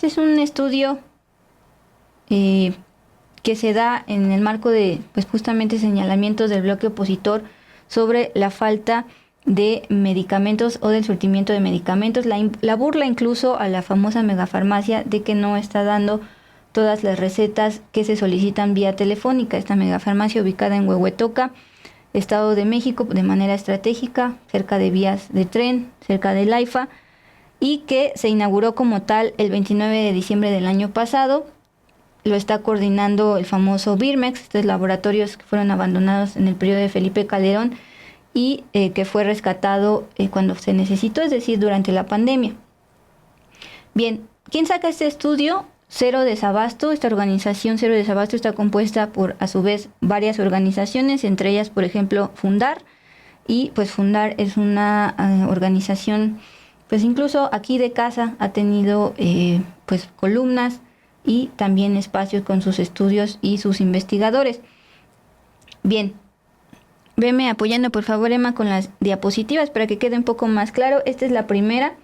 Este es un estudio que se da en el marco de, pues justamente, señalamientos del bloque opositor sobre la falta de medicamentos o del surtimiento de medicamentos, la burla incluso a la famosa megafarmacia de que no está dando todas las recetas que se solicitan vía telefónica. Esta megafarmacia, ubicada en Huehuetoca, Estado de México, de manera estratégica, cerca de vías de tren, cerca del AIFA, y que se inauguró como tal el 29 de diciembre del año pasado. Lo está coordinando el famoso Birmex, estos laboratorios que fueron abandonados en el periodo de Felipe Calderón y que fue rescatado cuando se necesitó, es decir, durante la pandemia. Bien, ¿quién saca este estudio? Cero Desabasto. Esta organización Cero Desabasto está compuesta por, a su vez, varias organizaciones, entre ellas, por ejemplo, Fundar. Y pues Fundar es una organización, pues incluso aquí de casa ha tenido pues columnas y también espacios con sus estudios y sus investigadores. Bien, veme apoyando por favor, Emma, con las diapositivas para que quede un poco más claro. Esta es la primera.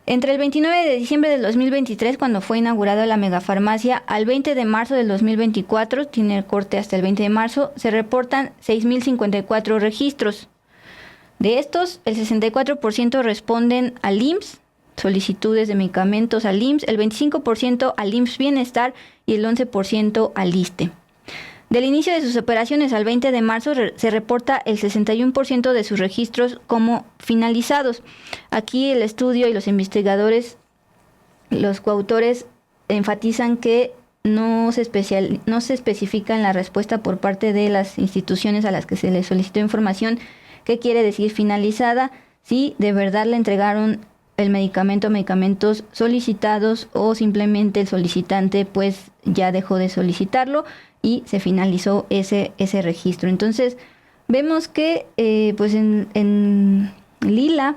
Entre el 29 de diciembre del 2023, cuando fue inaugurada la megafarmacia, al 20 de marzo del 2024, tiene el corte hasta el 20 de marzo, se reportan 6.054 registros. De estos, el 64% responden al IMSS, solicitudes de medicamentos al IMSS, el 25% al IMSS Bienestar y el 11% al ISSSTE. Del inicio de sus operaciones al 20 de marzo se reporta el 61% de sus registros como finalizados. Aquí el estudio y los investigadores, los coautores, enfatizan que no se especifica en la respuesta por parte de las instituciones a las que se les solicitó información qué quiere decir finalizada, si de verdad le entregaron el medicamentos solicitados o simplemente el solicitante pues ya dejó de solicitarlo y se finalizó ese registro. Entonces vemos que pues en lila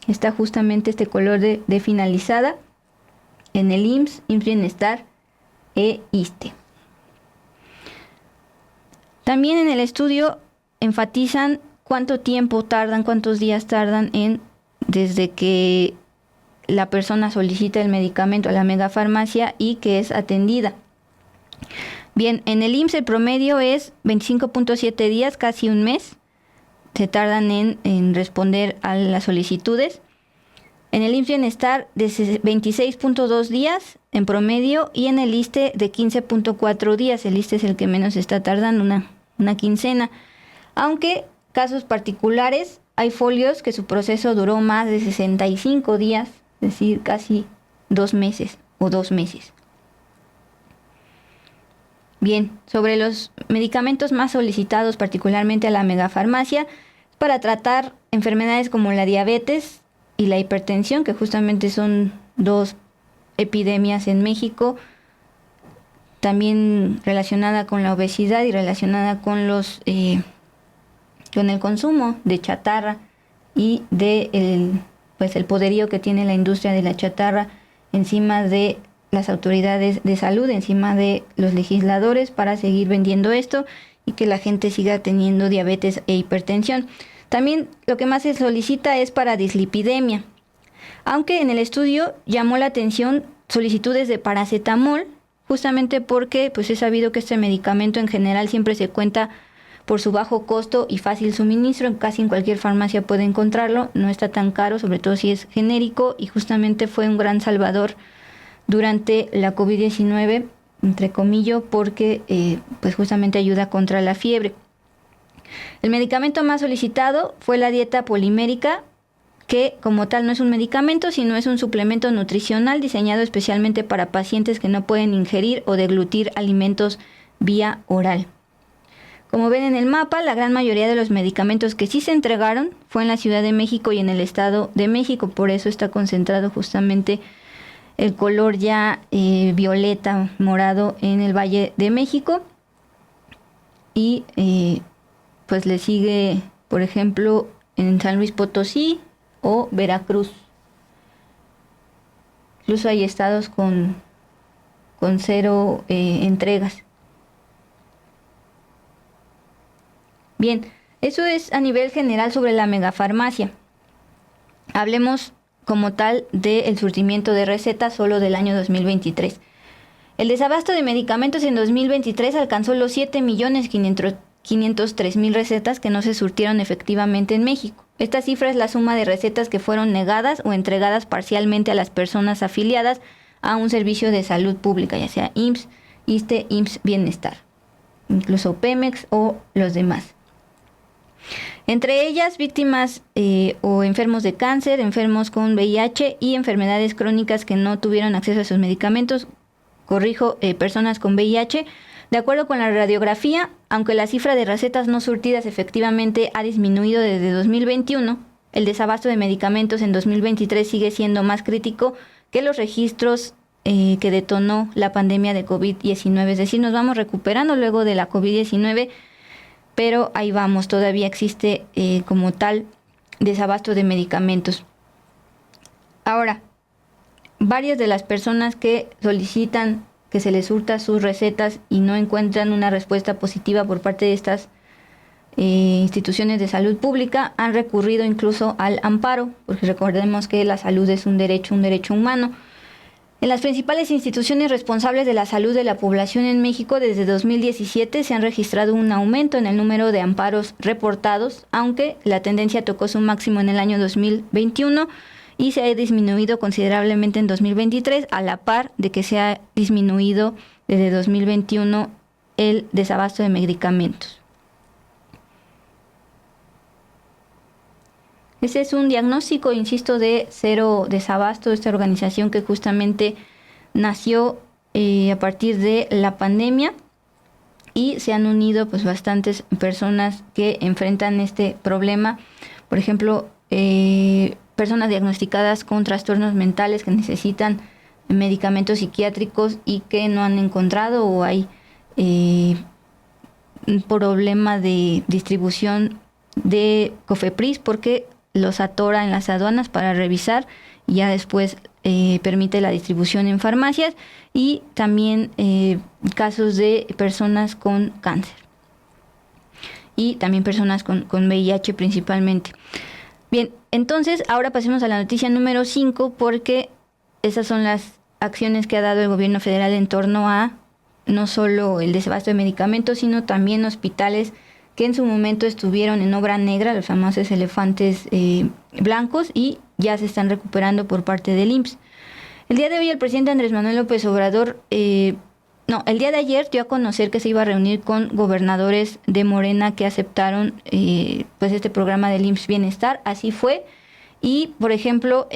está justamente este color de finalizada en el IMSS, IMSS Bienestar e ISSSTE. También en el estudio enfatizan cuánto tiempo tardan, cuántos días tardan desde que la persona solicita el medicamento a la megafarmacia y que es atendida. Bien, en el IMSS el promedio es 25.7 días, casi un mes. Se tardan en responder a las solicitudes. En el IMSS Bienestar de 26.2 días en promedio y en el ISSSTE de 15.4 días. El ISSSTE es el que menos está tardando, una quincena. Aunque casos particulares, hay folios que su proceso duró más de 65 días, es decir, casi 2 meses o 2 meses. Bien, sobre los medicamentos más solicitados, particularmente a la megafarmacia, para tratar enfermedades como la diabetes y la hipertensión, que justamente son 2 epidemias en México, también relacionada con la obesidad y relacionada con con el consumo de chatarra y de el poderío que tiene la industria de la chatarra encima de las autoridades de salud, encima de los legisladores, para seguir vendiendo esto y que la gente siga teniendo diabetes e hipertensión. También lo que más se solicita es para dislipidemia, aunque en el estudio llamó la atención solicitudes de paracetamol, justamente porque pues es sabido que este medicamento en general siempre se cuenta por su bajo costo y fácil suministro. Casi en cualquier farmacia puede encontrarlo, no está tan caro, sobre todo si es genérico, y justamente fue un gran salvador durante la COVID-19, entre comillas, porque pues justamente ayuda contra la fiebre. El medicamento más solicitado fue la dieta polimérica, que como tal no es un medicamento, sino es un suplemento nutricional diseñado especialmente para pacientes que no pueden ingerir o deglutir alimentos vía oral. Como ven en el mapa, la gran mayoría de los medicamentos que sí se entregaron fue en la Ciudad de México y en el Estado de México, por eso está concentrado justamente el color ya violeta, morado en el Valle de México. Y pues le sigue, por ejemplo, en San Luis Potosí o Veracruz. Incluso hay estados con 0 entregas. Bien, eso es a nivel general sobre la megafarmacia. Hablemos como tal del surtimiento de recetas solo del año 2023. El desabasto de medicamentos en 2023 alcanzó los 7.503.000 recetas que no se surtieron efectivamente en México. Esta cifra es la suma de recetas que fueron negadas o entregadas parcialmente a las personas afiliadas a un servicio de salud pública, ya sea IMSS, ISSSTE, IMSS Bienestar, incluso Pemex o los demás. Entre ellas, víctimas o enfermos de cáncer, enfermos con VIH y enfermedades crónicas que no tuvieron acceso a sus medicamentos, personas con VIH. De acuerdo con la radiografía, aunque la cifra de recetas no surtidas efectivamente ha disminuido desde 2021, el desabasto de medicamentos en 2023 sigue siendo más crítico que los registros que detonó la pandemia de COVID-19. Es decir, nos vamos recuperando luego de la COVID-19, pero ahí vamos, todavía existe como tal desabasto de medicamentos. Ahora, varias de las personas que solicitan que se les surta sus recetas y no encuentran una respuesta positiva por parte de estas instituciones de salud pública han recurrido incluso al amparo, porque recordemos que la salud es un derecho humano. En las principales instituciones responsables de la salud de la población en México desde 2017 se han registrado un aumento en el número de amparos reportados, aunque la tendencia tocó su máximo en el año 2021 y se ha disminuido considerablemente en 2023, a la par de que se ha disminuido desde 2021 el desabasto de medicamentos. Ese es un diagnóstico, insisto, de cero desabasto, esta organización que justamente nació a partir de la pandemia, y se han unido pues bastantes personas que enfrentan este problema. Por ejemplo, personas diagnosticadas con trastornos mentales que necesitan medicamentos psiquiátricos y que no han encontrado, o hay un problema de distribución de COFEPRIS porque los atora en las aduanas para revisar y ya después permite la distribución en farmacias, y también casos de personas con cáncer y también personas con VIH principalmente. Bien, entonces ahora pasemos a la noticia número 5, porque esas son las acciones que ha dado el gobierno federal en torno a no solo el desabasto de medicamentos, sino también hospitales que en su momento estuvieron en obra negra, los famosos elefantes blancos, y ya se están recuperando por parte del IMSS. El día de hoy el presidente Andrés Manuel López Obrador, el día de ayer dio a conocer que se iba a reunir con gobernadores de Morena que aceptaron pues este programa del IMSS Bienestar. Así fue. Y, por ejemplo,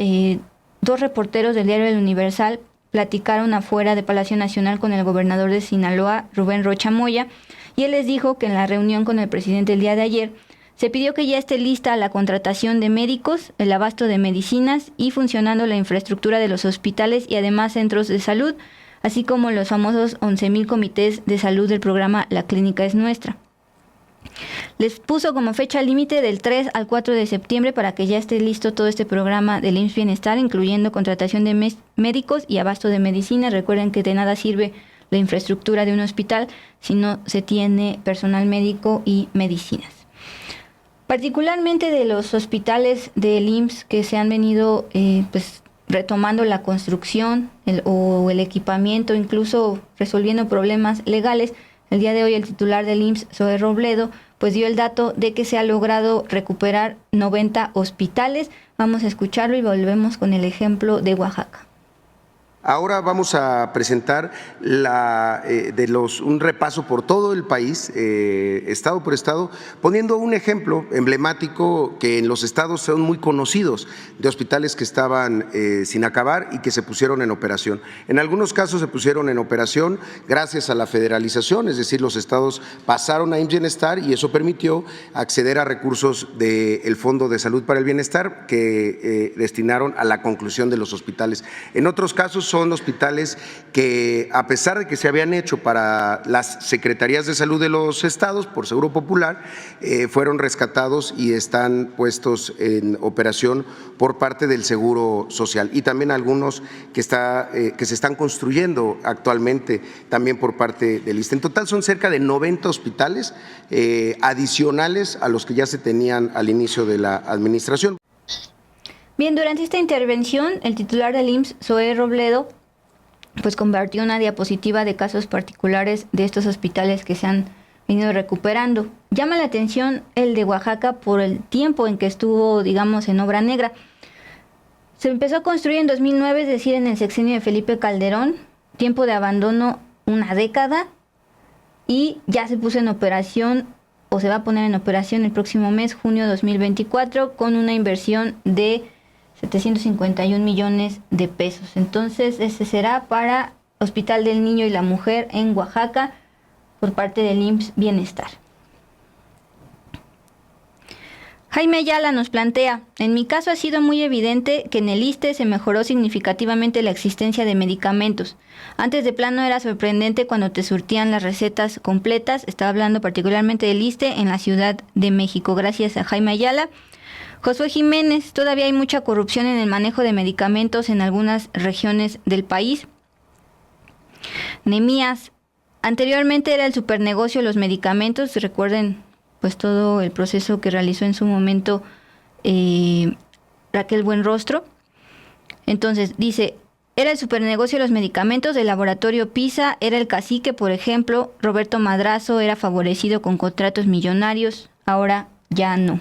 2 reporteros del diario El Universal platicaron afuera de Palacio Nacional con el gobernador de Sinaloa, Rubén Rocha Moya, y él les dijo que en la reunión con el presidente el día de ayer se pidió que ya esté lista la contratación de médicos, el abasto de medicinas y funcionando la infraestructura de los hospitales y además centros de salud, así como los famosos 11,000 comités de salud del programa La Clínica es Nuestra. Les puso como fecha límite del 3 al 4 de septiembre para que ya esté listo todo este programa del IMSS Bienestar, incluyendo contratación de médicos y abasto de medicinas. Recuerden que de nada sirve la infraestructura de un hospital si no se tiene personal médico y medicinas. Particularmente de los hospitales del IMSS que se han venido retomando la construcción o el equipamiento, incluso resolviendo problemas legales. El día de hoy el titular del IMSS, Zoe Robledo, pues dio el dato de que se ha logrado recuperar 90 hospitales. Vamos a escucharlo y volvemos con el ejemplo de Oaxaca. Ahora vamos a presentar un repaso por todo el país, estado por estado, poniendo un ejemplo emblemático que en los estados son muy conocidos, de hospitales que estaban sin acabar y que se pusieron en operación. En algunos casos se pusieron en operación gracias a la federalización, es decir, los estados pasaron a IMSS Bienestar y eso permitió acceder a recursos del Fondo de Salud para el Bienestar que destinaron a la conclusión de los hospitales. En otros casos son hospitales que, a pesar de que se habían hecho para las secretarías de salud de los estados por Seguro Popular, fueron rescatados y están puestos en operación por parte del Seguro Social, y también algunos que se están construyendo actualmente también por parte del ISSSTE. En total son cerca de 90 hospitales adicionales a los que ya se tenían al inicio de la administración. Bien, durante esta intervención, el titular del IMSS, Zoé Robledo, pues compartió una diapositiva de casos particulares de estos hospitales que se han venido recuperando. Llama la atención el de Oaxaca por el tiempo en que estuvo, digamos, en obra negra. Se empezó a construir en 2009, es decir, en el sexenio de Felipe Calderón, tiempo de abandono una década, y ya se puso en operación o se va a poner en operación el próximo mes, junio de 2024, con una inversión de 751 millones de pesos. Entonces, ese será para Hospital del Niño y la Mujer en Oaxaca por parte del IMSS Bienestar. Jaime Ayala nos plantea: en mi caso ha sido muy evidente que en el ISSSTE se mejoró significativamente la existencia de medicamentos. Antes de plano era sorprendente cuando te surtían las recetas completas. Estaba hablando particularmente del ISSSTE en la Ciudad de México. Gracias a Jaime Ayala. Josué Jiménez: todavía hay mucha corrupción en el manejo de medicamentos en algunas regiones del país. Nemías: anteriormente era el supernegocio los medicamentos. Recuerden pues todo el proceso que realizó en su momento Raquel Buenrostro. Entonces dice: era el supernegocio de los medicamentos, el laboratorio PISA era el cacique, por ejemplo. Roberto Madrazo era favorecido con contratos millonarios, ahora ya no.